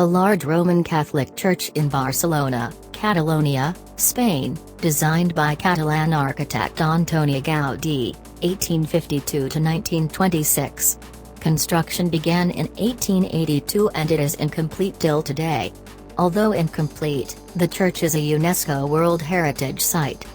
a large Roman Catholic church in Barcelona, Catalonia, Spain, designed by Catalan architect Antoni Gaudí, 1852–1926. Construction began in 1882 and it is incomplete till today. Although incomplete, the church is a UNESCO World Heritage Site.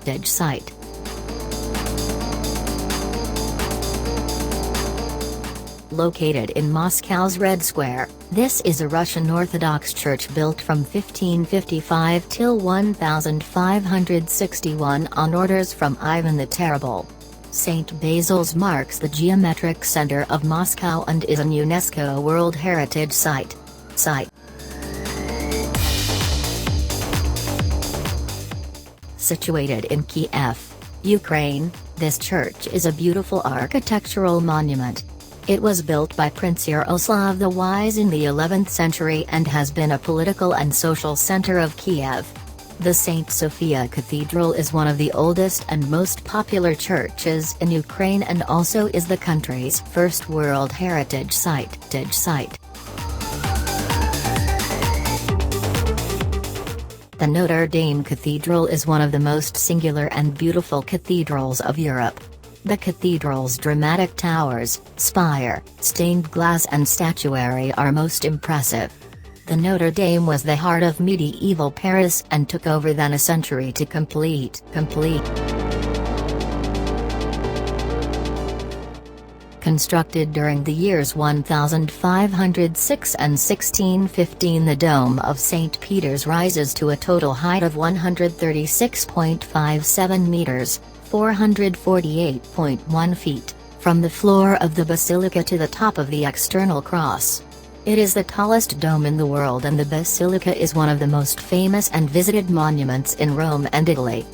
Located in Moscow's Red Square, this is a Russian Orthodox church built from 1555 till 1561 on orders from Ivan the Terrible. St. Basil's marks the geometric center of Moscow and is an UNESCO World Heritage Site. Situated in Kiev, Ukraine, this church is a beautiful architectural monument. It was built by Prince Yaroslav the Wise in the 11th century and has been a political and social center of Kiev. The St. Sophia Cathedral is one of the oldest and most popular churches in Ukraine and also is the country's first World Heritage Site. The Notre Dame Cathedral is one of the most singular and beautiful cathedrals of Europe. The cathedral's dramatic towers, spire, stained glass and statuary are most impressive. The Notre Dame was the heart of medieval Paris and took over than a century to complete. Constructed during the years 1506 and 1615, the Dome of St. Peter's rises to a total height of 136.57 meters, 448.1 feet, from the floor of the Basilica to the top of the external cross. It is the tallest dome in the world and the Basilica is one of the most famous and visited monuments in Rome and Italy,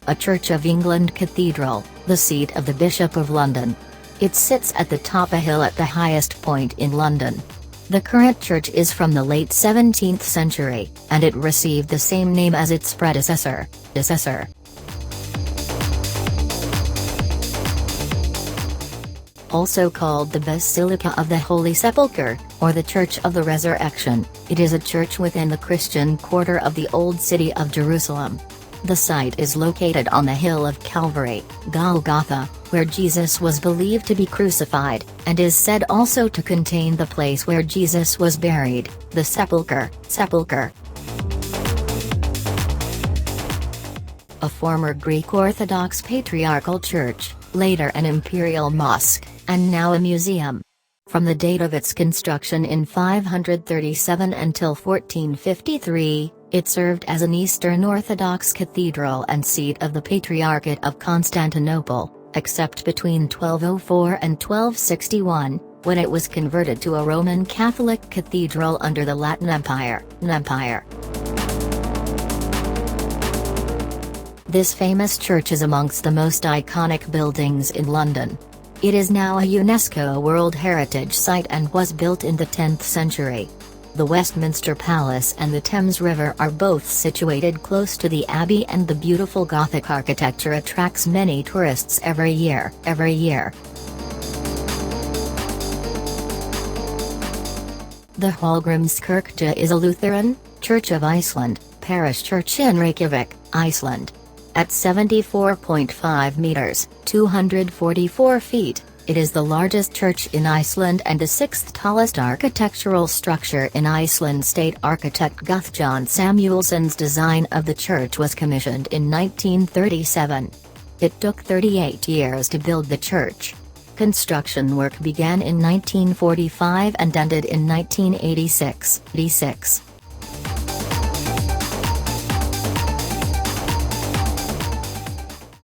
a Church of England cathedral, the seat of the Bishop of London. It sits at the top of a hill at the highest point in London. The current church is from the late 17th century, and it received the same name as its predecessor. Also called the Basilica of the Holy Sepulchre, or the Church of the Resurrection, it is a church within the Christian quarter of the Old City of Jerusalem. The site is located on the hill of Calvary, Golgotha, where Jesus was believed to be crucified, and is said also to contain the place where Jesus was buried, the sepulchre. A former Greek Orthodox patriarchal church, later an imperial mosque, and now a museum. From the date of its construction in 537 until 1453, it served as an Eastern Orthodox cathedral and seat of the Patriarchate of Constantinople, except between 1204 and 1261, when it was converted to a Roman Catholic cathedral under the Latin Empire. This famous church is amongst the most iconic buildings in London. It is now a UNESCO World Heritage Site and was built in the 10th century. The Westminster Palace and the Thames River are both situated close to the Abbey, and the beautiful Gothic architecture attracts many tourists every year. The Hallgrimskirkja is a Lutheran, Church of Iceland, parish church in Reykjavik, Iceland. At 74.5 meters, 244 feet, it is the largest church in Iceland and the sixth tallest architectural structure in Iceland. State architect Guðjón Samuelsson's design of the church was commissioned in 1937. It took 38 years to build the church. Construction work began in 1945 and ended in 1986.